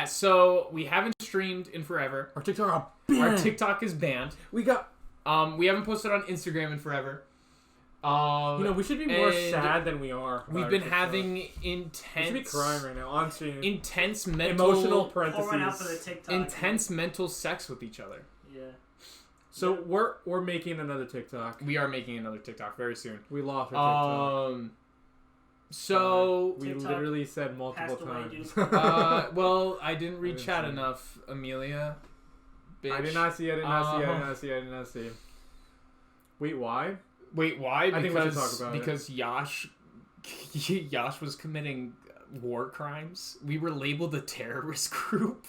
Yeah, so we haven't streamed in forever. Our TikTok are banned. Our TikTok is banned. We haven't posted on Instagram in forever. we should be more sad than we are. We've been having intense. We should be crying right now on stream. Intense mental. Emotional parentheses. Pouring out for the TikTok. Intense mental sex with each other. Yeah. So we're making another TikTok. We are making another TikTok very soon. We lost our TikTok. So we TikTok literally said multiple away, times. well, I didn't read chat enough, Amelia. Bitch. I did not see. Wait, why? Wait, why? I think we should talk about because Yash was committing war crimes. We were labeled a terrorist group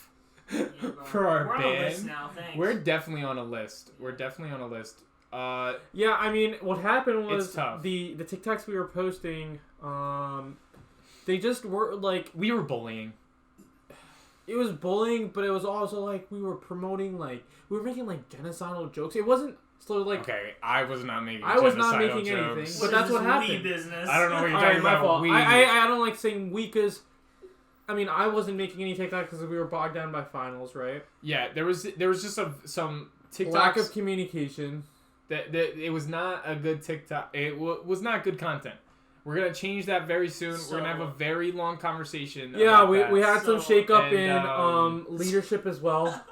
for our We're band. on a list now, thanks. We're definitely on a list. Yeah, I mean, what happened was It's tough. the TikToks we were posting, they just were like, we were bullying. it was bullying, but it was also like we were promoting, like we were making like genocidal jokes. It wasn't Okay, I was not making. I was not genocidal making jokes. anything, but that's what happened. Business? I don't know what you're All talking right, my about. fault. We. I don't like saying we because, I mean, I wasn't making any TikToks because we were bogged down by finals, right? Yeah, there was just some TikToks. Lack of communication. That it was not a good TikTok. It was not good content. We're gonna change that very soon. We're gonna have a very long conversation. Yeah, about we that. had some shake up and, in leadership as well.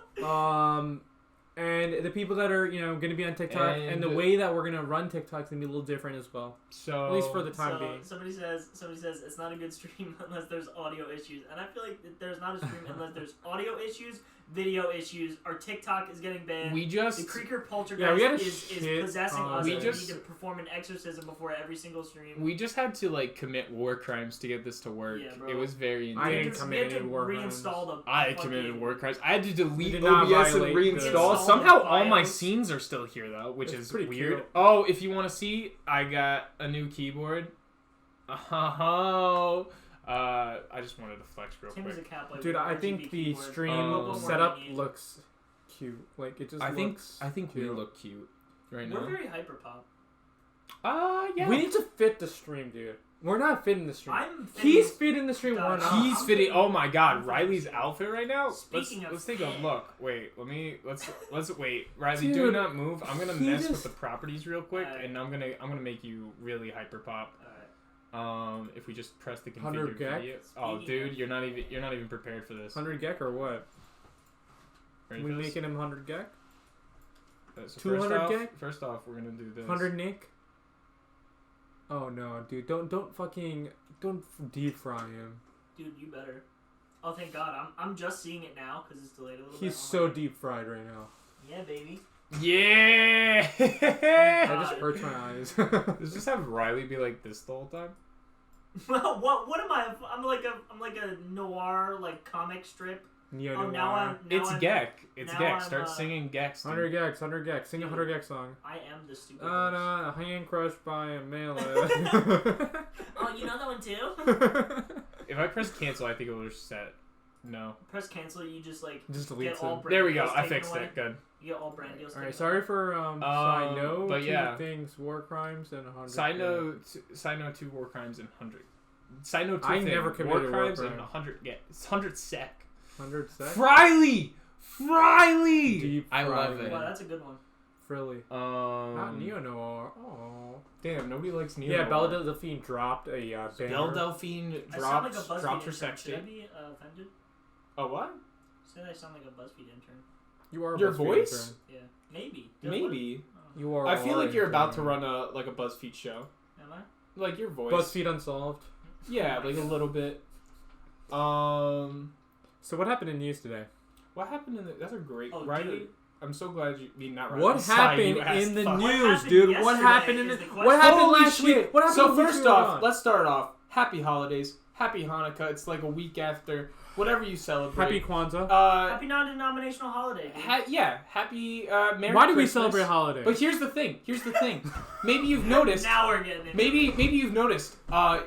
And the people that are, going to be on TikTok and the way that we're going to run TikTok is going to be a little different as well. So at least for the time being. Somebody says it's not a good stream unless there's audio issues. And I feel like there's not a stream unless there's audio issues, video issues. Our TikTok is getting banned. we just The Creeker Poltergeist is possessing us. We We just need to perform an exorcism before every single stream. we just had to commit war crimes to get this to work. Yeah, bro. It was very I intense. didn't we had commit to any war crimes. reinstall the. I committed war crimes. I had to delete did not OBS and violate reinstall. the- Somehow all my BIOS. scenes are still here though, which It's is pretty weird. cute. Oh, if you want to see, I got a new keyboard. Oh. I just wanted to flex real Tim quick. is a cat like Dude, I RGB think the keyboard. stream What more setup do you need? looks cute. Like, it just I looks think we cute. look cute right We're now. very hyper pop. Yeah. We need to fit the stream, dude. We're not fitting the stream. He's He's fitting the stream, we're God, not. He's I'm fitting. fitting- Oh my God, I'm Riley's fitting- outfit right now. Speaking of let's take a fit. look. Wait, let's wait. Riley, do Dude, not move. I'm gonna he mess with just- the properties real quick, Alright. and I'm gonna make you really hyper pop. Alright. If we just press the 100 configure gag? video. Oh, Speaking dude, of- you're not even prepared for this. 100 gek or what? Ready We for this? making him 100 gek? So 200 gag? First off, we're gonna do this. 100 Nick? Oh no, dude. Don't deep fry him. Dude, you better. Oh, thank God. I'm just seeing it now because it's delayed a little bit. He's so deep fried right now. Yeah, baby. Yeah. That just hurts my eyes. Let's just have Riley be like this the whole time. What am I? I'm like a noir comic strip. Neo Oh, now noir. It's I'm- Gek. It's now Gek. I'm, Start singing Gek. 100 gex, 100 gex. Sing a 100 gex song. I am the stupid. Oh ghost. no, a hand crushed by a melee. Oh, you know that one too? If I press cancel, I think it will reset. No. Press cancel. You just Just get deletes all him. brand There we go. deals I taken fixed away. it. Good. You get all brand deals. Alright, taken sorry for side note. but two yeah. things: war crimes and 100. Side note 2 war crimes and 100. Side note 2 I thing, never committed a war crimes and crime. 100 get. It's 100 sec. 100 sec. Friley! Deep I love fried. it. Wow, that's a good one. Frilly. Not neo noir. Oh. Damn, nobody likes Neo. Yeah, Belle Delphine dropped a banner. Belle Delphine I sound like a dropped BuzzFeed her intern. sex Should I tape. be offended? Oh, what? Say that I sound like a BuzzFeed intern. You are a Your BuzzFeed voice? intern. Yeah, maybe. Maybe. Oh. You are. I feel our like you're about to intern. run a BuzzFeed show. Am I? Like your voice. BuzzFeed Unsolved. Yeah, like a little bit. So what happened in news today? What happened in the... That's a great... Oh, Riley, dude. I'm so glad you... I mean, not Riley. What Sai, happened you ass in the fuck. news, happened dude? What yesterday happened in is the? the What question. happened Holy last shit. week? What happened? So the week first we were off, on? let's start off. Happy holidays. Happy Hanukkah. It's like a week after. Whatever you celebrate. Happy Kwanzaa. Happy non-denominational holiday. Dude. Happy Merry Why do we Christmas. celebrate holidays? But here's the thing. Maybe you've noticed. Now we're getting it. Maybe you've noticed.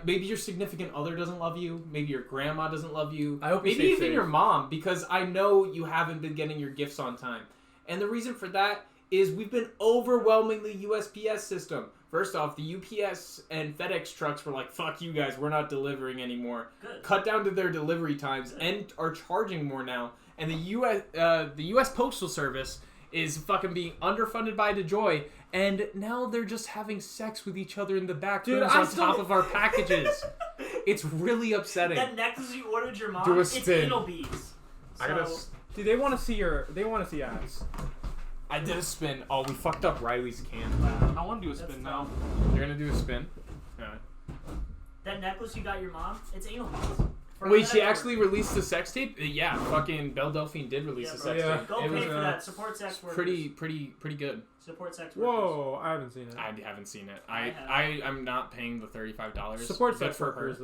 Maybe your significant other doesn't love you. Maybe your grandma doesn't love you. I hope you maybe stay even safe. your mom, because I know you haven't been getting your gifts on time. And the reason for that is we've been overwhelming the USPS system. First off, the UPS and FedEx trucks were like, fuck you guys, we're not delivering anymore. Good. Cut down to their delivery times Good. and are charging more now. And the US Postal Service is fucking being underfunded by DeJoy, and now they're just having sex with each other in the back Dude, rooms I on still- top of our packages. It's really upsetting. That necklace you ordered your mom, Do a it's spin. anal beads. I gotta. So- Dude, they want to see ass. I did a spin. Oh, we fucked up Riley's can. Wow. I want to do a That's spin tough. now. You're gonna do a spin. Alright. That necklace you got your mom, it's anal beads. For Wait, that she effort. actually released the sex tape? Yeah, fucking Belle Delphine did release Yeah, the bro. sex Yeah. tape. Go It pay was for that. Support sex workers. pretty good. Support sex workers. Whoa, I haven't seen it. I haven't seen it. I I'm not paying the $35. Support Good sex for workers her.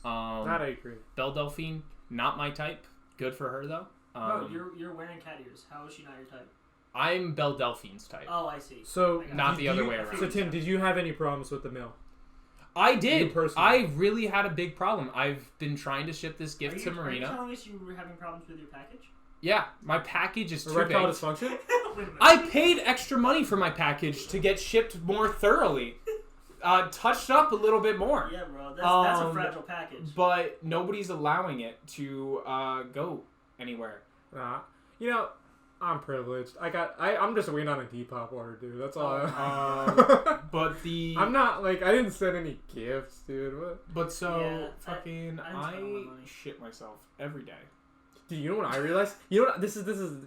though. That I agree. Belle Delphine, not my type. Good for her though. No, you're wearing cat ears. How is she not your type? I'm Belle Delphine's type. Oh, I see. So I got Not it. the other way around. So Tim, did you have any problems with the mail? I You did. personally. I really had a big problem. I've been trying to ship this Are gift you, to are you Marina. telling us you were having problems with your package? Yeah, my package is too Erectile big. dysfunction? Wait a minute. I paid extra money for my package to get shipped more thoroughly. Touched up a little bit more. Yeah, bro. That's a Um, fragile package. But nobody's allowing it to go anywhere. You know, I'm privileged. I'm just waiting on a Depop order, dude. That's all. But the I'm not like I didn't send any gifts, dude. What? but so Yeah, fucking I didn't spend all my I money. shit myself every day. Dude, you know what I realized? You know what? This is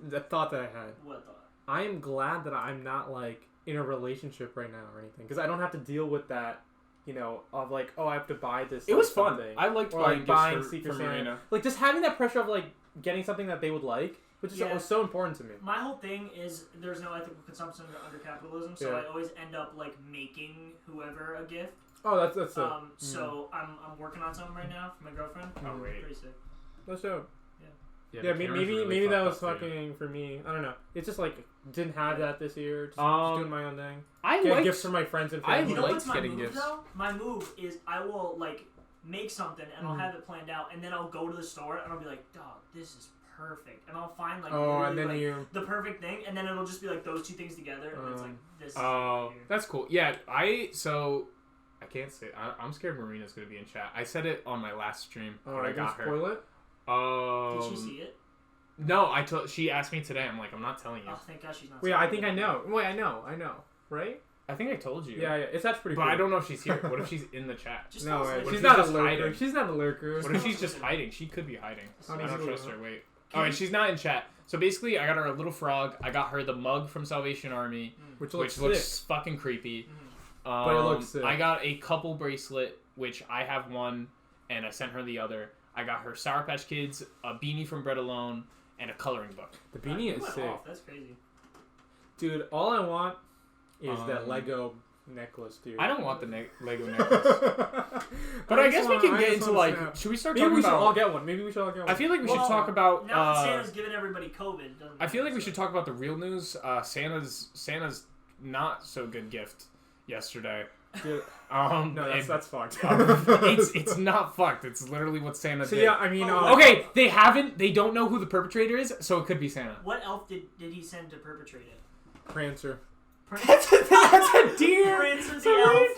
the thought that I had. What the? I am glad that I'm not like in a relationship right now or anything because I don't have to deal with that. You know, of like, oh, I have to buy this. It like, was fun. something. I liked Or, buying like, gifts buying for Secret Santa. Marina. Like just having that pressure of like getting something that they would like, which is Yeah. was so important to me. My whole thing is there's no ethical consumption under capitalism, so Yeah. I always end up like making whoever a gift. Oh, that's it. So I'm working on something right now for my girlfriend. Oh, wait. Pretty sick. That's dope. Yeah, Yeah, the camera's maybe really maybe that fucked was up for you. fucking for me. I don't know. It's just like didn't have that this year. Just doing my own thing. I Get liked gifts for my friends and I family. You know liked what's my getting move gifts. though? My move is I will like make something and I'll have it planned out, and then I'll go to the store and I'll be like, dog, this is perfect, and I'll find like Oh, and literally, then like, the perfect thing, and then it'll just be like those two things together, and it's like this. Is Oh, right here. that's cool. Yeah, I can't say. I'm scared Marina's gonna be in chat. I said it on my last stream Oh, when I I got her. spoil it. Did she see it? No, I told. She asked me today. I'm like, I'm not telling you. Oh, thank God she's not. Wait, seeing I it. think I know. Wait, I know. Right? I think I told you. Yeah, it's that's pretty. But cool. I don't know if she's here. What if she's in the chat? Just No tell us way. later. What She's if not a just lurker. hiding? She's not a lurker. What if she's just hiding? She could be hiding. I don't Honestly, trust her. Wait. Oh, and she's not in chat. So basically, I got her a little frog. I got her the mug from Salvation Army, Which which looks looks sick. fucking creepy. But it looks sick. I got a couple bracelet, which I have one, and I sent her the other. I got her Sour Patch Kids, a beanie from Bread Alone, and a coloring book. The You beanie is went sick, off. That's crazy. dude. All I want is that Um, Lego necklace, dude. I don't want the Lego necklace. But I guess we can get into like. Should we start Maybe talking we should all about? get one. Maybe we should all get one. I feel like we should Well, talk about. Now that Santa's giving everybody COVID, it doesn't I feel like matter, we so- should talk about the real news. Santa's not so good gift yesterday. Dude, No, no, that's fucked. it's not fucked. It's literally what Santa So did. yeah, I mean, Okay, they don't know who the perpetrator is, so it could be Santa. What elf did he send to perpetrate it? Prancer. That's a deer. Prancer It's the a elf.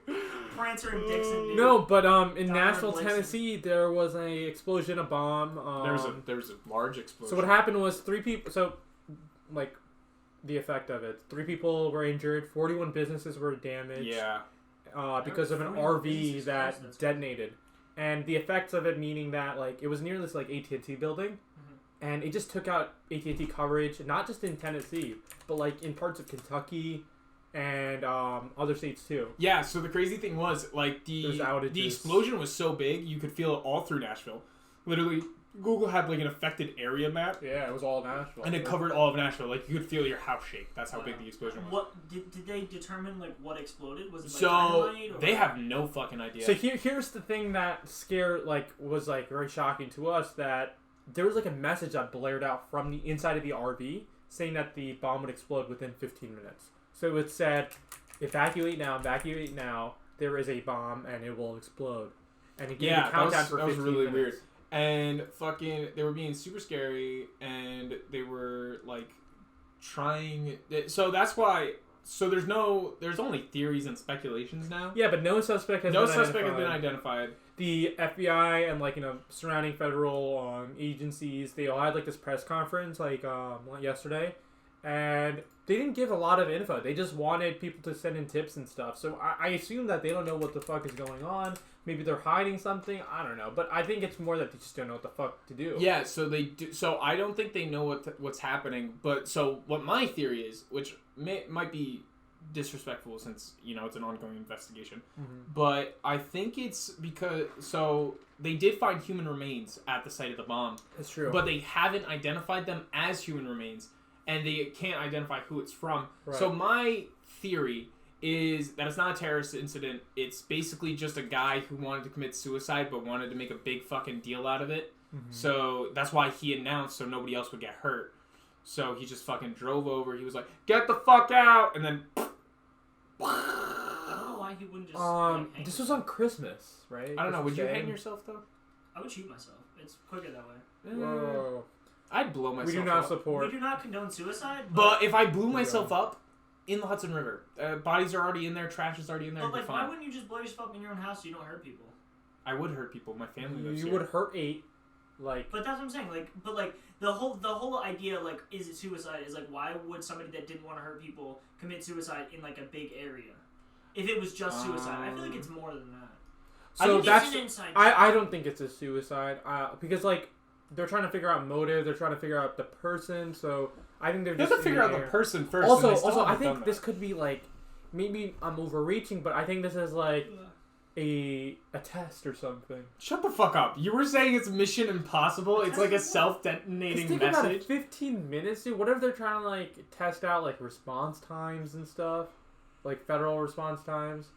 reindeer. Prancer and Dixon. Dude. No, but in Donald Nashville, Blixen. Tennessee, there was a explosion, a bomb. There was a large explosion. So what happened was 3 people. So, like, the effect of it: 3 people were injured, 41 businesses were damaged. Yeah. Because of an 41 RV businesses, that that's detonated, and the effects of it meaning that like it was near this like AT&T building, and it just took out AT&T coverage, not just in Tennessee, but like in parts of Kentucky, and other states too. Yeah. So the crazy thing was like There's outages. the explosion was so big you could feel it all through Nashville. Literally, Google had like an affected area map, Yeah, it was all Nashville. and it covered all of Nashville. Like you could feel your house shake. That's how big the explosion was. What did they determine? Like what exploded? Was it like So dynamite? Or they have no fucking idea. So here's the thing that was like very shocking to us, that there was like a message that blared out from the inside of the RV saying that the bomb would explode within 15 minutes. So it said, evacuate now, there is a bomb and it will explode. And it gave Yeah, a countdown that for was 15 really minutes. weird. And fucking, they were being super scary, and they were like trying. So that's why so there's only theories and speculations now. Yeah, but no suspect has No been suspect identified. has been identified. The FBI and surrounding federal agencies, they all had like this press conference yesterday, and they didn't give a lot of info. They just wanted people to send in tips and stuff. So I assume that they don't know what the fuck is going on. Maybe they're hiding something. I don't know, but I think it's more that they just don't know what the fuck to do. Yeah, so they do. So I don't think they know what's happening. But so what my theory is, which might be disrespectful since it's an ongoing investigation, but I think it's because they did find human remains at the site of the bomb. That's true. But they haven't identified them as human remains, and they can't identify who it's from. Right. So my theory is that it's not a terrorist incident. It's basically just a guy who wanted to commit suicide but wanted to make a big fucking deal out of it. So that's why he announced so nobody else would get hurt. So he just fucking drove over. He was like, "Get the fuck out!" And then I don't know why he wouldn't just. hang this was himself. on Christmas, right? I don't know. Would you Christmas hang Day? yourself though? I would shoot myself. It's quicker that way. Whoa. I'd blow myself. We do not up. support. We do not condone suicide, But if I blew myself up in the Hudson River, bodies are already in there, trash is already in there. But it'd be why fine. wouldn't you just blow yourself up in your own house so you don't hurt people? I would hurt people. My family lives You here. would hurt 8. But that's what I'm saying. The whole idea, is it suicide? Is why would somebody that didn't want to hurt people commit suicide in a big area? If it was just suicide, I feel like it's more than that. So It's that's an inside I don't think it's a suicide because they're trying to figure out motive. They're trying to figure out the person. So I think they're You have just to figure in out the air. person first. Also, and they still I haven't think done this that. could be maybe I'm overreaching, but I think this is a test or something. Shut the fuck up. You were saying it's Mission Impossible. It's like a Just self-detonating think about it, message. 15 minutes, dude. What if they're trying to test out response times and stuff, federal response times,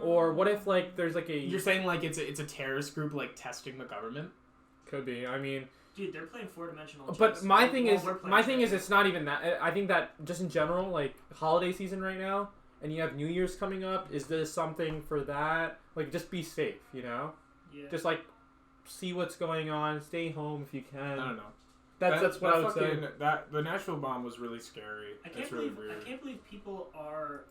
or what if there's a You're saying it's a terrorist group testing the government? could be. I mean, Dude, they're playing four-dimensional chess. but my thing While is we're playing chess. it's not even that. I think that just in general, holiday season right now, and you have New Year's coming up. Is this something for that? Just be safe, Yeah. Just see what's going on. Stay home if you can. I don't know. That's what I would say. The Nashville bomb was really scary. It's really weird. I can't believe people are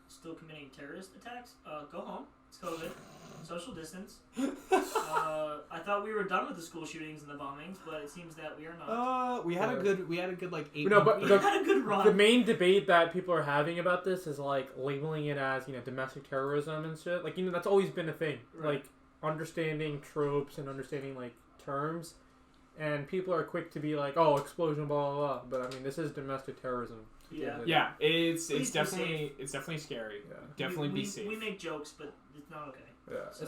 still committing terrorist attacks. Go home. It's COVID. Social distance. I thought we were done with the school shootings and the bombings, but it seems that we are not. We had a good 8. No, but We had a good run. The main debate that people are having about this is labeling it as domestic terrorism and shit. That's always been a thing. Right. Understanding tropes and understanding terms, and people are quick to be oh, explosion, blah blah blah. But I mean, this is domestic terrorism. Yeah. Yeah, it's Please be definitely scary. Yeah. Definitely we, be safe. We make jokes, but it's not okay.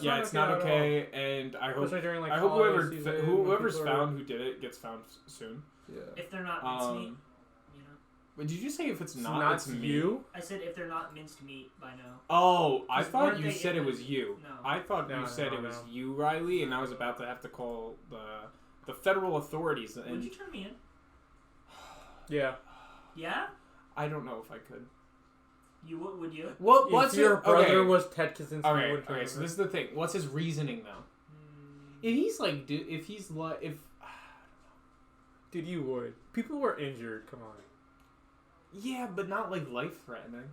Yeah, It's not at all. okay, and I hope Especially during I hope holiday season, when whoever's people are- found who did it gets found soon. Yeah. If they're not minced meat, But did you say if it's It's not, not it's me? you. I said if they're not minced meat by now. Oh, I 'Cause thought weren't you they said in it the- was you. No. I thought No, you said no, it was no. you, Riley, and I was about to have to call the federal authorities. Would And you turn me in? Yeah. Yeah? I don't know if I could. You would you? What? What's if your brother okay. was Ted Kaczynski, you Okay, wouldn't turn okay. him So in. this is the thing. What's his reasoning though? If he's if Dude, you would. People were injured. Come on. yeah, but not life threatening.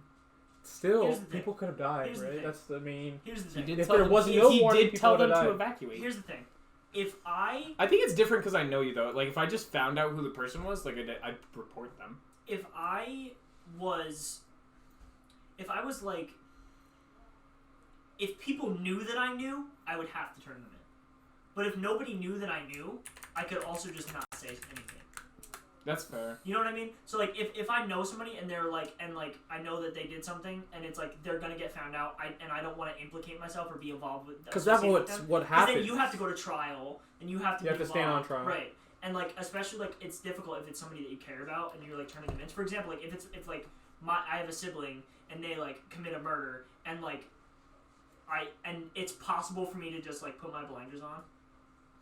Still, Here's the thing. people could have died, Here's the right? thing. That's the main. Here's the He thing. did If tell there them, was he, no he warning, did people tell would've them to died. evacuate. Here's the thing. If I I think it's different because I know you though. If I just found out who the person was, I'd report them. if I was if people knew that I knew, I would have to turn them in. But if nobody knew that I knew, I could also just not say anything. That's fair. You know what I mean? So if I know somebody and they're I know that they did something and it's they're gonna get found out, and I don't want to implicate myself or be involved with. Because that's what Because happens. then you have to go to trial and you have to. You be have to stand on involved. trial. Right? And especially it's difficult if it's somebody that you care about and you're turning them in. For example, if I have a sibling and they commit a murder and it's possible for me to just put my blinders on.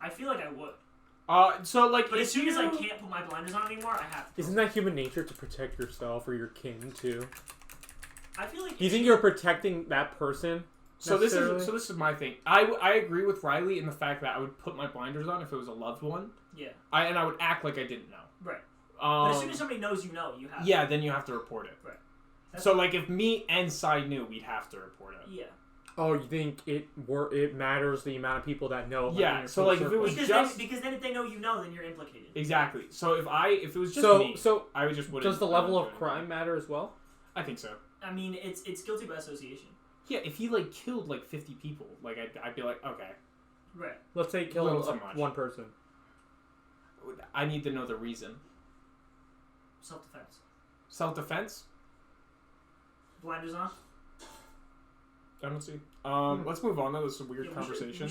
I feel like I would. But as soon as I can't put my blinders on anymore, I have to. Isn't that human nature to protect yourself or your kin too? I feel like. Do you think you're protecting that person? So this necessarily? is my thing. I agree with Riley in the fact that I would put my blinders on if it was a loved one. Yeah. And I would act like I didn't know. Right. But as soon as somebody knows, you have. Yeah, then you have to report it. Right. So like if me and Sai knew, we'd have to report it. Yeah. Oh, you think it matters the amount of people that know? About Yeah, your so, like, if it circle? was Because then if they know you know, then you're implicated. Exactly. So if it was just me, I would just wouldn't. Does the level of crime matter as well? I think so. I mean, it's guilty by association. Yeah, if he like killed like 50 people, like I'd be like, okay. Right. Let's say kill one person. I need to know the reason. Self-defense. Self-defense? Blinders on. I don't see. Let's move on. That was a weird conversation.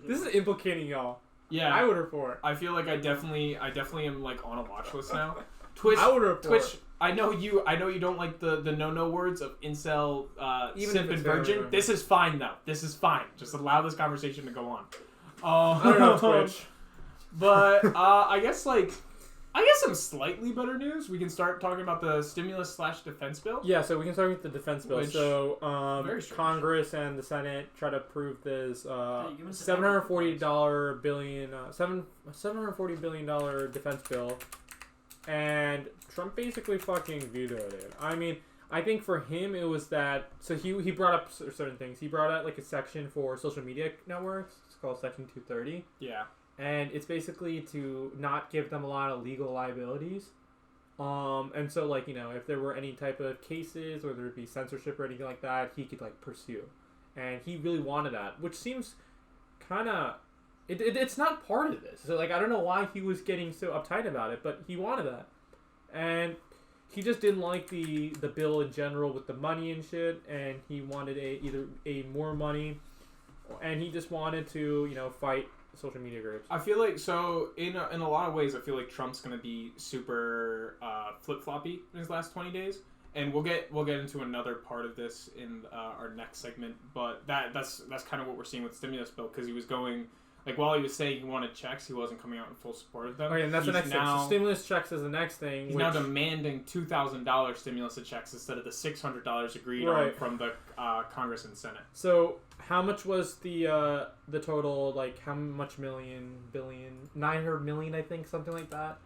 This is implicating y'all. Yeah, I would report. I feel like I definitely am like on a watch list now. Twitch. I would report. Twitch. I know you don't like the no words of incel, simp, and virgin. This is fine though. This is fine. Just allow this conversation to go on. I don't know Twitch. But I guess some slightly better news. We can start talking about the stimulus/defense bill. Yeah, so we can start with the defense bill. So Congress and the Senate try to approve this $740 billion defense bill, and Trump basically fucking vetoed it. I mean, I think for him it was that. So he brought up certain things. He brought out like a section for social media networks. It's called Section 230. Yeah. And it's basically to not give them a lot of legal liabilities. And so, like, you know, if there were any type of cases or there would be censorship or anything like that, he could, like, pursue. And he really wanted that, which seems kind of... It's not part of this. So, like, I don't know why he was getting so uptight about it, but he wanted that. And he just didn't like the bill in general with the money and shit, and he wanted either more money, and he just wanted to, you know, fight social media groups. I feel like, so in a lot of ways, I feel like Trump's gonna be super flip-floppy in his last 20 days, and we'll get into another part of this in our next segment. But that's kind of what we're seeing with the stimulus bill, because he was going, like, while he was saying he wanted checks, he wasn't coming out in full support of them. Okay, and that's the next thing. So stimulus checks is the next thing. He's now demanding $2,000 stimulus checks insteed of the $600 agreed on from the Congress and Senate. So how much was the total? Like, how much billion, 900 million, I think, something like that,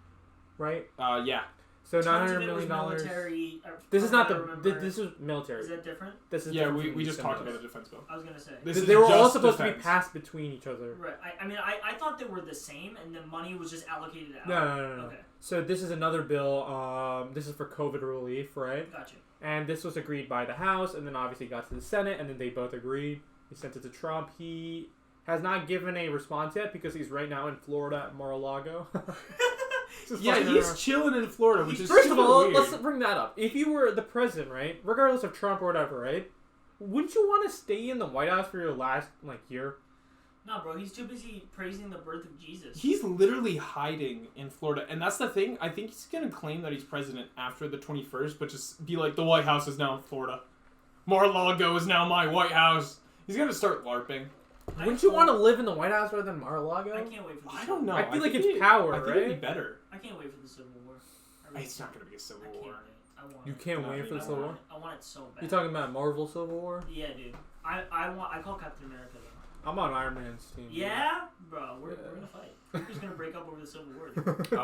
right? Yeah. So $900 million. This is not this is military. Is that different? This is we just talked about the defense bill. I was gonna say they were all supposed to be passed between each other. Right. I mean, I thought they were the same, and the money was just allocated out. No. Okay. So this is another bill. This is for COVID relief, right? Gotcha. And this was agreed by the House, and then obviously got to the Senate, and then they both agreed. He sent it to Trump. He has not given a response yet because he's right now in Florida at Mar-a-Lago. Yeah, he's chilling in Florida, which is first of all, weird. Let's bring that up. If you were the president, right, regardless of Trump or whatever, right, wouldn't you want to stay in the White House for your last year? No, bro, he's too busy praising the birth of Jesus. He's literally hiding in Florida, and that's the thing. I think he's gonna claim that he's president after the 21st, but just be like, the White House is now in Florida. Mar-a-Lago is now my White House. He's gonna start LARPing. Wouldn't you want to live in the White House rather than Mar-a-Lago? I can't wait for the I don't know. I feel like it's power, right? I think it'd be better. I can't wait for the Civil War. It's not gonna be a Civil War. I want you can't wait for the Civil War? I want it so bad. You talking about Marvel Civil War? Yeah, dude. I call Captain America though. I'm on Iron Man's team. Yeah, bro. We're gonna fight. We're just gonna break up over the Civil War. It's fucking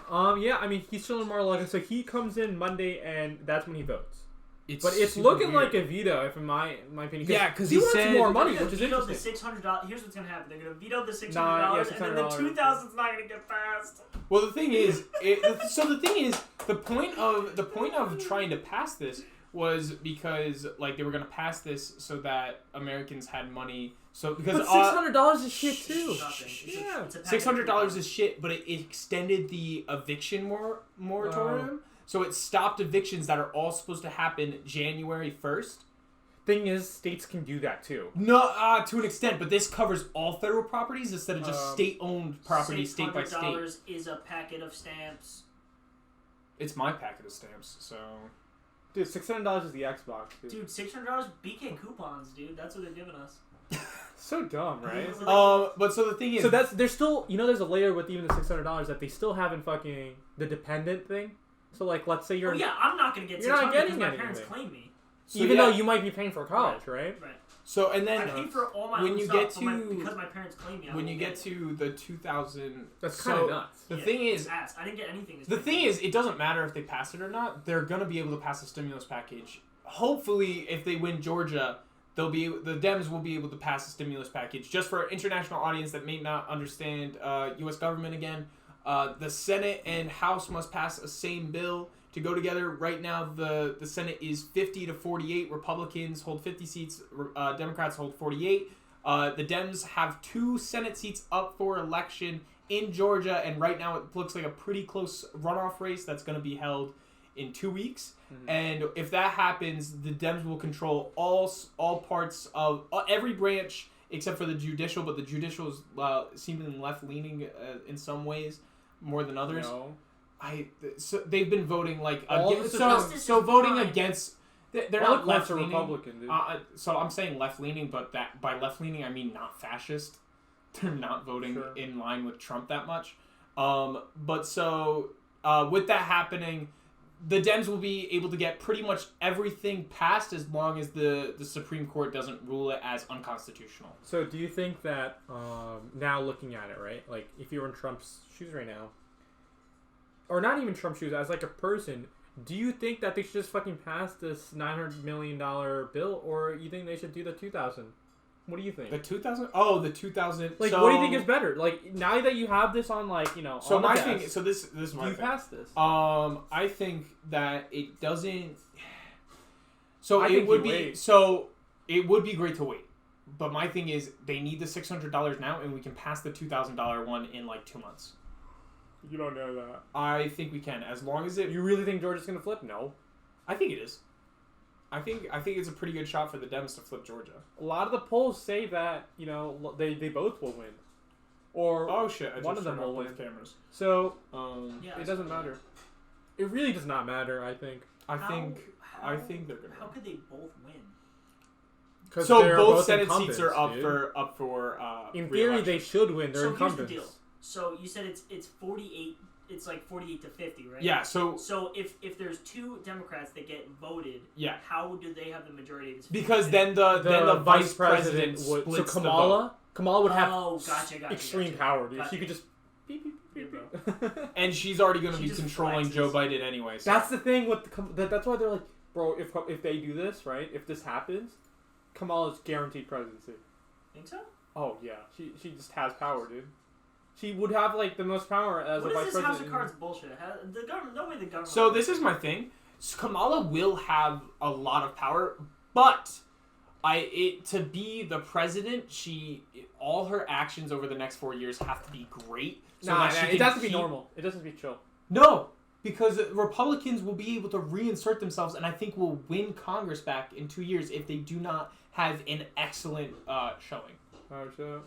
bullshit. Yeah. I mean, he's chilling in Mar-a-Lago, so he comes in Monday, and that's when he votes. But it's weird. looking like a veto, if in my opinion. Yeah, because he wants more money, which is veto interesting. the $600. Here's what's gonna happen: they're gonna veto the $600, and then the $2,000's not gonna get passed. Well, the thing is, the point of trying to pass this was because they were gonna pass this so that Americans had money. So because but $600 is shit too. Yeah, $600 is shit, but it extended the eviction moratorium. So it stopped evictions that are all supposed to happen January 1st. Thing is, states can do that too. No, to an extent, but this covers all federal properties instead of just state-owned property, state by state. $600 is a packet of stamps. It's my packet of stamps, so... Dude, $600 is the Xbox, dude. Dude, $600 BK coupons, dude. That's what they're giving us. So dumb, right? But so the thing is... So there's still... You know, there's a layer with even the $600 that they still haven't fucking... The dependent thing. So, let's say you're... Oh, yeah, I'm not going to get $600 because my parents claim me. So, Even yeah. though you might be paying for college, right? Right. So and I then paid for all my when own you stuff get for my, to- because my parents claim me. I when will you get get to the 2000, That's so kind of nuts. the Yeah, thing it's is, ass. I didn't get anything. This the time. thing is, it doesn't matter if they pass it or not. They're gonna be able to pass a stimulus package. Hopefully, if they win Georgia, the Dems will be able to pass a stimulus package. Just for an international audience that may not understand U.S. government again, the Senate and House must pass a same bill to go together. Right now, the Senate is 50 to 48. Republicans hold 50 seats. Democrats hold 48. The Dems have 2 Senate seats up for election in Georgia, and right now it looks like a pretty close runoff race that's going to be held in 2 weeks. Mhm. And if that happens, the Dems will control all parts of every branch except for the judicial, but the judicial is seemingly left-leaning in some ways more than others. No. So they've been voting like All against, the so Justice so is voting fine. against. They're All not lefts are left-leaning. Republican, dude. So I'm saying left-leaning, but that by left-leaning I mean not fascist. They're not voting Sure. in line with Trump that much. But so with that happening, the Dems will be able to get pretty much everything passed as long as the Supreme Court doesn't rule it as unconstitutional. So do you think that now looking at it, right? Like if you were in Trump's shoes right now, or not even Trump's shoes, as like a person, do you think that they should just fucking pass this $900 million bill, or you think they should do the 2,000? What do you think? The 2000? Oh, the 2000. Like, so, what do you think is better? Like now that you have this on, like So on the my desk, thing. So this is do my you thing. pass this? I think that it doesn't. So I it think would you be. wait. So it would be great to wait, but my thing is they need the $600 now, and we can pass the $2,000 one in like 2 months. You don't know that. I think we can, as long as it. You really think Georgia's gonna flip? No. I think it is. I think it's a pretty good shot for the Dems to flip Georgia. A lot of the polls say that they both will win, or Oh shit! I one just of them turned will off both win. cameras. So Yeah, it doesn't matter. It really does not matter. I think. I How- think how- they're gonna. How could they both win? So they're both Senate incumbents, seats are up dude. for. In theory, re-election. they should win. They're So incumbents. here's the deal. So you said it's 48. It's like 48 to 50, right? Yeah. So So if there's 2 Democrats that get voted, yeah. how do they have the majority of this? Because then the vice president would. So splits the vote. Kamala would have Oh, gotcha. extreme gotcha. power, dude. Gotcha. She could just. Beep, beep, beep, Yeah, beep. And she's already going to She be just controlling flexes. Joe Biden anyway. So. That's the thing with that's why they're like, bro. If they do this, right? If this happens, Kamala's guaranteed presidency. Think so? Oh yeah, she just has power, dude. She would have like the most power as What a vice is this House president. of Cards bullshit? The government, no way the government. So this is my thing. Kamala will have a lot of power, but to be the president, all her actions over the next 4 years have to be great. So Nah, that she it can doesn't be keep- normal. It doesn't be chill. No, because Republicans will be able to reinsert themselves, and I think will win Congress back in 2 years if they do not have an excellent showing. Oh shit.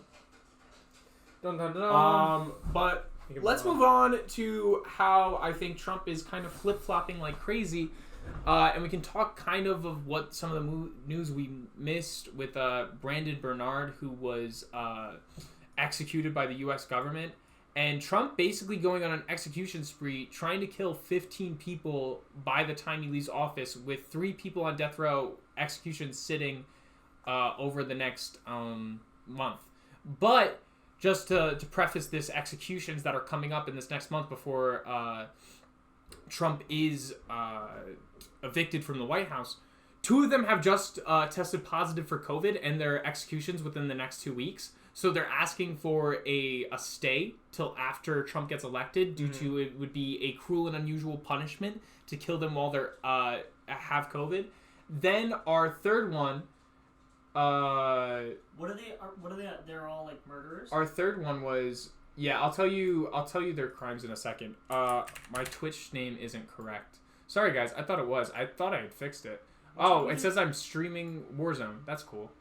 Dun dun dun. But You can let's move on to how I think Trump is kind of flip-flopping like crazy. And we can talk kind of what some of the news we missed with Brandon Bernard, who was executed by the U.S. government. And Trump basically going on an execution spree, trying to kill 15 people by the time he leaves office, with 3 people on death row, execution sitting over the next month. But just to preface this, executions that are coming up in this next month before Trump is evicted from the White House, 2 of them have just tested positive for COVID, and their executions within the next 2 weeks. So they're asking for a stay till after Trump gets elected, due to it would be a cruel and unusual punishment to kill them while they're have COVID. Then our third one. What are they? They're all like murderers. Our third one was I'll tell you their crimes in a second. My Twitch name isn't correct. Sorry guys, I thought it was. I thought I had fixed it. Oh, it says I'm streaming Warzone. That's cool.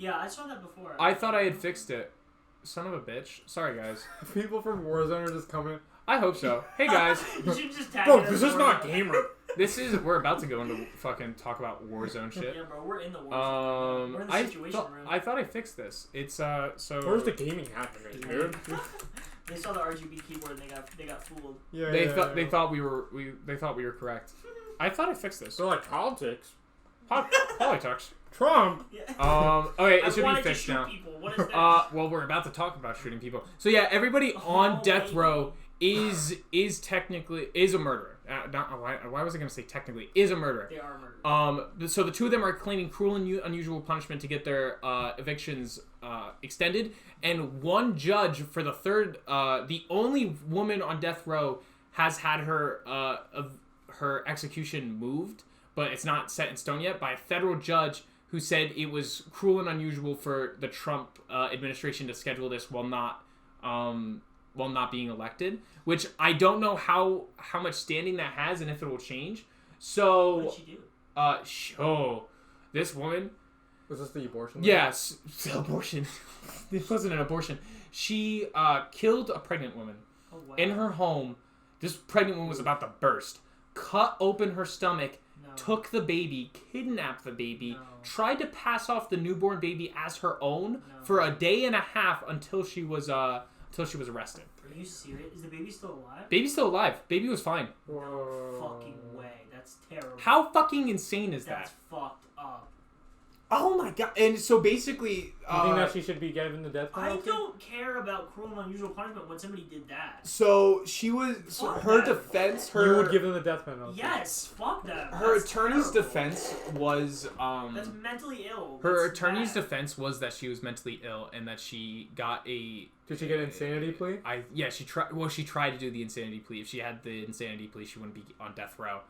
Yeah, I saw that before. I thought I had fixed it. Son of a bitch. Sorry guys. People from Warzone are just coming. I hope so. Hey guys. You should just tag Bro, it as this is not Warzone. gamer. We're about to go into fucking talk about Warzone shit. Yeah, bro, we're in the Warzone. We're in the situation room. I thought I fixed this. It's so. Where's the gaming happening, dude? They saw the RGB keyboard and they got fooled. Yeah, They thought we were correct. I thought I fixed this. So like politics. Politics. Trump. Yeah. Okay, I it should be wanted to fixed shoot now. people. What is that? Well, we're about to talk about shooting people. So yeah, everybody on death row is technically a murderer. Why was I going to say technically is a murderer? They are murdered. So the two of them are claiming cruel and unusual punishment to get their evictions extended, and one judge for the third, the only woman on death row has had her execution moved, but it's not set in stone yet by a federal judge who said it was cruel and unusual for the Trump administration to schedule this while not being elected, which I don't know how much standing that has and if it will change. So, What did she do? This woman. Was this the abortion? Yes, abortion. It wasn't an abortion. She killed a pregnant woman Oh, wow. in her home. This pregnant woman was about to burst. Cut open her stomach. No. Took the baby, kidnapped the baby, No. tried to pass off the newborn baby as her own No. for a day and a half until she was arrested. Are you serious? Is the baby still alive? Baby's still alive. Baby was fine. Whoa. Fucking way. That's terrible. How fucking insane is That's that? fucked up. Oh my god! And so basically, You think that she should be given the death I penalty? don't care about cruel and unusual punishment when somebody did that. so she was Fuck her that. defense. You would give them the death penalty. Yes, fuck that. Her That's attorney's terrible. defense was That's mentally ill. her That's attorney's bad. defense was that she was mentally ill and that she got a. Did she get an insanity plea? She tried. Well, she tried to do the insanity plea. If she had the insanity plea, she wouldn't be on death row.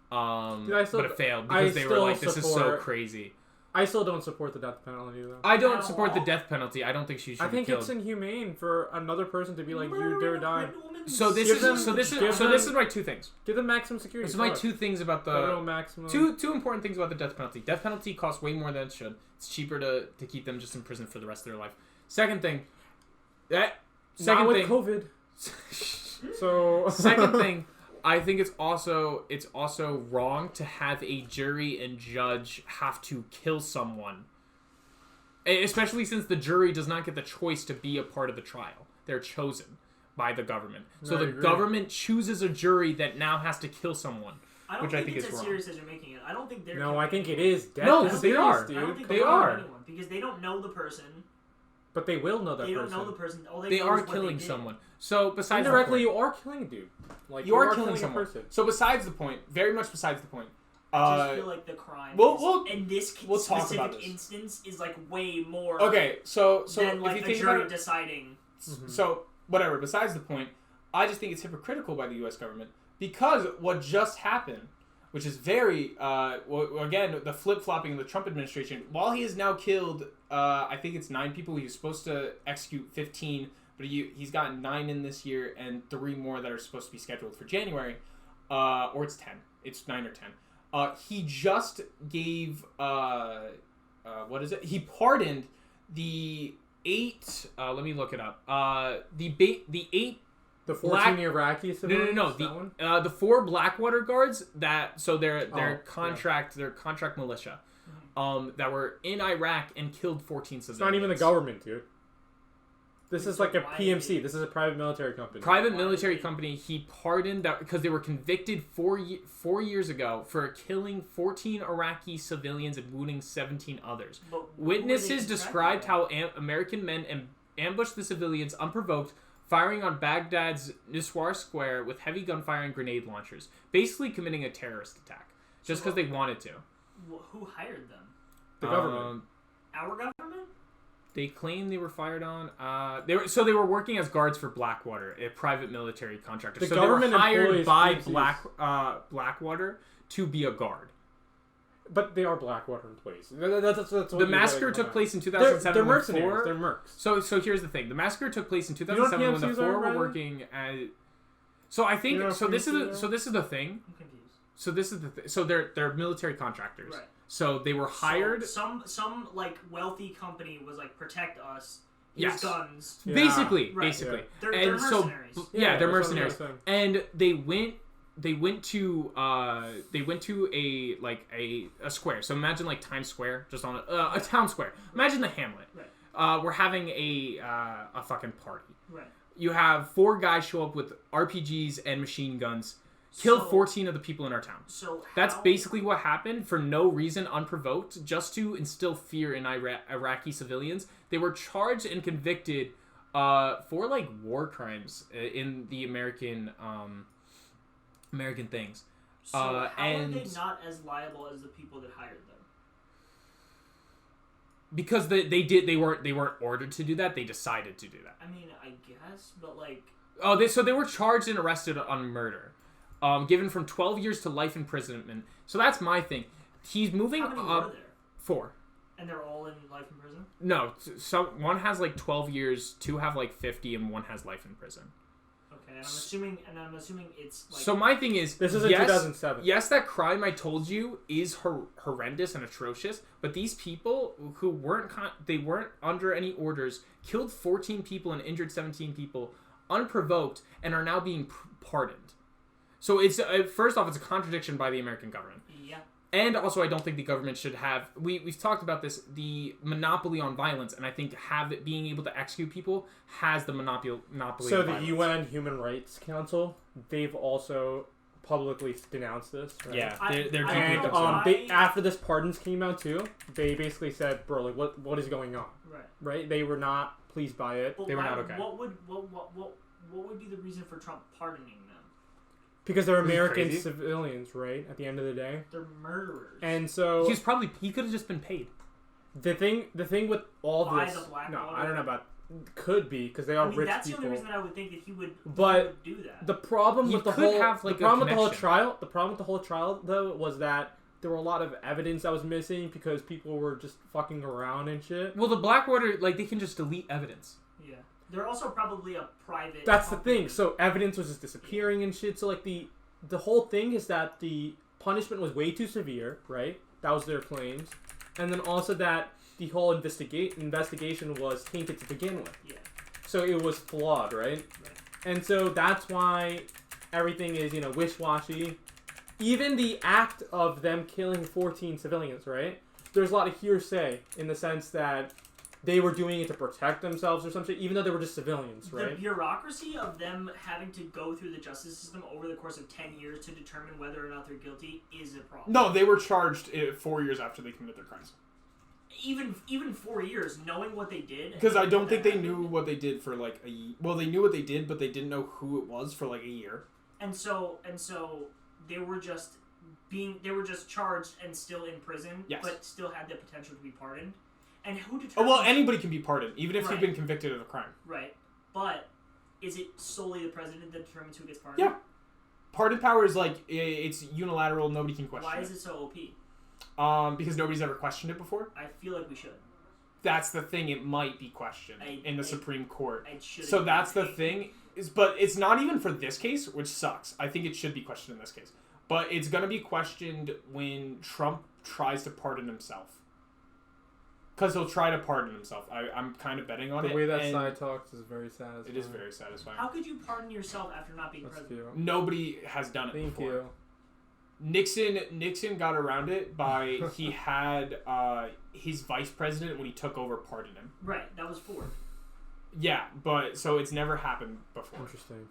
Dude, But it failed I because they were still like, "This is so support- crazy." I still don't support the death penalty though. I don't At support the all? death penalty. I don't think she should I be think killed. it's inhumane for another person to be like, you Murdering dare a die. pregnant woman So this Give is them- so this is give so this them- is my two things. Give them maximum security. This is my fuck. two things about Federal the maximum. two important things about the death penalty. Death penalty costs way more than it should. It's cheaper to keep them just in prison for the rest of their life. Second thing, Not second with thing. COVID. So Second thing, I think it's also wrong to have a jury and judge have to kill someone. Especially since the jury does not get the choice to be a part of the trial. They're chosen by the government. So I the agree. government chooses a jury that now has to kill someone. I don't which I think think it's is as wrong. serious as you're making it. I don't think they're. No, I think it killing is. Death No, is they serious, are. anyone. I don't think dude. They they're are. killing anyone because they don't know the person. But they will know that They person. don't know the person. All they They know are is what killing they did. someone. So besides the Indirectly, point, you are killing a dude. Like you are killing killing a someone. person. So besides the point, very much besides the point. I just feel like the crime. we'll- in this we'll talk specific about this. instance is like way more. Okay, so than if like you a think jury about it, deciding. so whatever. Besides the point, I just think it's hypocritical by the U.S. government because what just happened, which is very again the flip flopping of the Trump administration. While he has now killed, I think it's 9 people. He was supposed to execute 15, but he's gotten 9 in this year and 3 more that are supposed to be scheduled for January, or it's 10. It's 9 or 10. He just gave what is it? He pardoned the 8. Let me look it up. The 8. The Black- 14 Iraqi No, civilians. no, that one? the 4 Blackwater guards that they're yeah. contract militia, that were in Iraq and killed 14 civilians. It's not even the government, dude. This is like a Why- PMC. This is a private military company. Private military company. He pardoned that because they were convicted 4 years ago for killing 14 Iraqi civilians and wounding 17 others. But who were Witnesses they described contracting how American men ambushed the civilians unprovoked, firing on Baghdad's Niswar Square with heavy gunfire and grenade launchers, basically committing a terrorist attack just because they wanted to. with? Who hired them? The government. Our government? They claim they were fired on. They were working as guards for Blackwater, a private military contractor. The So government they were hired employs by PMCs. Blackwater to be a guard. But they are Blackwater employees. That's what The you massacre gotta took know. place in They're 2007. when mercenaries. 4 They're mercs. So here's the thing. The massacre took place in know what 2007 when the PMCs 4 are, were Ryan? working at. So I think You know what this is PMCs are? so this is the thing. I'm confused. So this is the so they're military contractors. Right. So they were hired. So some like wealthy company was like protect us. Yes. Guns. Yeah. Basically, Right. basically. Yeah. They're And so mercenaries. yeah, they're that's what I'm mercenaries. saying. And they went to a square. So imagine like Times Square, just on a town square. Imagine the Hamlet. Right. We're having a fucking party. Right. You have 4 guys show up with RPGs and machine guns, killed 14 of the people in our town. So That's basically what happened for no reason, unprovoked, just to instill fear in Iraqi civilians. They were charged and convicted for like war crimes in the American things. So how and are they not as liable as the people that hired them? Because they weren't ordered to do that. They decided to do that. I mean, I guess, but like. Oh, they were charged and arrested on murder, given from 12 years to life imprisonment. So that's my thing. He's moving How many up. were there? 4. And they're all in life in prison? No, so one has like 12 years, 2 have like 50, and 1 has life in prison. Okay, and I'm assuming it's like. So my thing is, This is in yes, 2007. Yes, that crime I told you is horrendous and atrocious, but these people who weren't under any orders killed 14 people and injured 17 people unprovoked and are now being pardoned. So it's first off, it's a contradiction by the American government. Yeah. And also, I don't think the government should have. We've talked about this. The monopoly on violence, and I think being able to execute people has the monopoly. So on the violence. UN Human Rights Council, they've also publicly denounced this. Right? Yeah, they're deeply And concerned. they after this pardons came out too, they basically said, "Bro, like what is going on?" Right. Right? They were not pleased by it But They were why- not okay. What would be the reason for Trump pardoning them? because they're This is American crazy. civilians, right? At the end of the day, They're murderers. and so He could have just been paid. the thing with all By this, the Blackwater? no, I don't know about. Could be because they are I mean, rich that's people. the only reason that I would think that he would But do that. The problem You with the could whole have, like, the problem a with the whole connection. trial, the problem with the whole trial though was that there were a lot of evidence that was missing because people were just fucking around and shit. Well, the Blackwater, like, they can just delete evidence. Yeah. They're also probably a private. That's the company. thing. So evidence was just disappearing and shit. So like the whole thing is that the punishment was way too severe, right? That was their claims, and then also that the whole investigation was tainted to begin with. Yeah. So it was flawed, right? Right. And so that's why everything is, wish-washy. Even the act of them killing 14 civilians, right? There's a lot of hearsay in the sense that they were doing it to protect themselves or some shit, even though they were just civilians, right? The bureaucracy of them having to go through the justice system over the course of 10 years to determine whether or not they're guilty is a problem. No, they were charged 4 years after they committed their crimes. Even 4 years, knowing what they did. Because I don't think they happened. knew what they did for like a year. Well, they knew what they did, but they didn't know who it was for like a year. And so they were just charged and still in prison, Yes. but still had the potential to be pardoned. And who determines? Oh, well, anybody can be pardoned, even if Right. you've been convicted of a crime. Right, but is it solely the president that determines who gets pardoned? Yeah. Pardon power is like, it's unilateral, nobody can question Why it. is it so OP? Because nobody's ever questioned it before. I feel like we should. That's the thing, it might be questioned in the I- Supreme Court. It should. So that's the thing, but it's not even for this case, which sucks. I think it should be questioned in this case. But it's going to be questioned when Trump tries to pardon himself. Because he'll try to pardon himself. I'm kind of betting on it. The way that and side talks is very satisfying. it is very satisfying. How could you pardon yourself after not being That's president? cute. Nobody has done it Thank before. you. Nixon got around it by he had his vice president when he took over pardon him. Right, that was Ford. Yeah, but so it's never happened before. Interesting.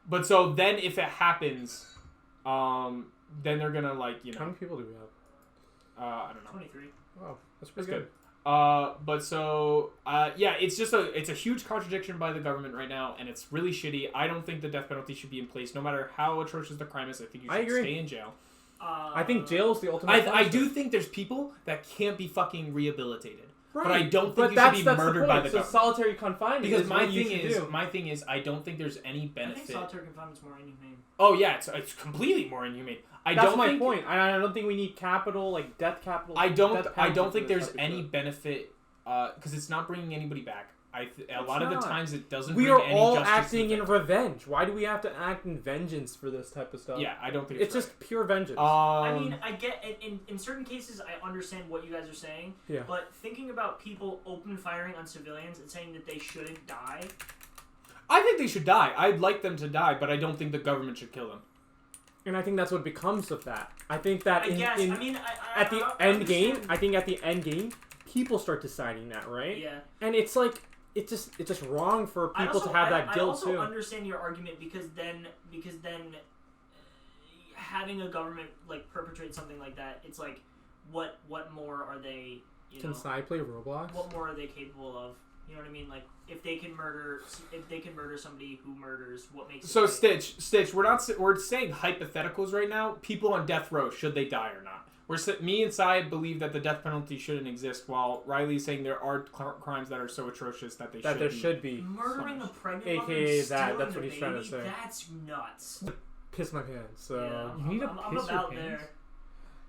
But so then if it happens, then they're gonna like How many people do we have? I don't know. 23. Wow, that's That's pretty good. good. But so yeah, it's a huge contradiction by the government right now, and it's really shitty. I don't think the death penalty should be in place, no matter how atrocious the crime is. I think you I should agree. stay in jail. I think jail is the ultimate. I do punishment. think there's people that can't be fucking rehabilitated. Right. But I don't think But you that's should be the murdered point. by the so government. solitary confinement. Because is what you should do. my thing is, I don't think there's any I benefit. think solitary confinement's more inhumane. Oh yeah, it's completely more inhumane. That's don't my think, point. I don't think we need capital like death capital. I death don't penalty think for this there's type of any shit. benefit because it's not bringing anybody back. A It's lot of the not. times it doesn't. We bring are any all justice acting to in the revenge. Why do we have to act in vengeance for this type of stuff? Yeah, I don't think It's it's just pure vengeance. I mean, I get in certain cases, I understand what you guys are saying. Yeah. But thinking about people open firing on civilians and saying that they shouldn't die. I think they should die. I'd like them to die, but I don't think the government should kill them. And I think that's what becomes of that. I think that I guess. I mean, at the I end game, understand. I think at the end game, people start deciding that, right? Yeah. And it's like it's just wrong for people to have that guilt I also too. understand your argument because then having a government like perpetrate something like that, it's like, what more are they? You know, Can Sai play Roblox? what more are they capable of? You know what I mean? Like, if they can murder somebody who murders, what makes So it Stitch, we're saying hypotheticals right now. People on death row, should they die or not? Me and Sai believe that the death penalty shouldn't exist, while Riley's saying there are crimes that are so atrocious that they should be. murdering a pregnant AKA mother and that, stealing that's the what he's trying to baby? say. That's nuts. Piss my pants. So Yeah, You need to I'm piss your about pants? there.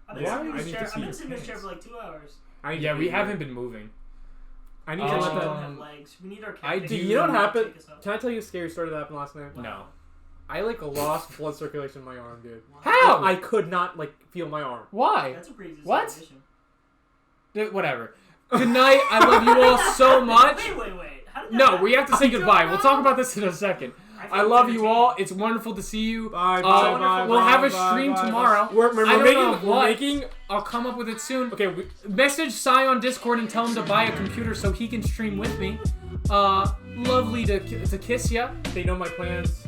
I've Why? been I sitting in need to this see chair. I've your been sitting in this chair pants. for like 2 hours. I need Yeah, to we be haven't here. been moving. I need We to just let don't that. have legs. We need our I cat do- thing You know what to happened? take us up. Can I tell you a scary story that happened last night? No. I lost blood circulation in my arm, dude. How? I could not feel my arm. Why? That's a pre-existing What? condition. Whatever. Good night. I love you all so much. Wait. How did that No, happen? we have to say goodbye. We'll talk about this in a second. feel I love you entertained. all. It's wonderful to see you. Bye, We'll have a stream tomorrow. We're I don't know making. what. We're making. I'll come up with it soon. Okay, Message Sai on Discord and tell him to buy a computer so he can stream with me. Lovely to kiss ya. they know my plans.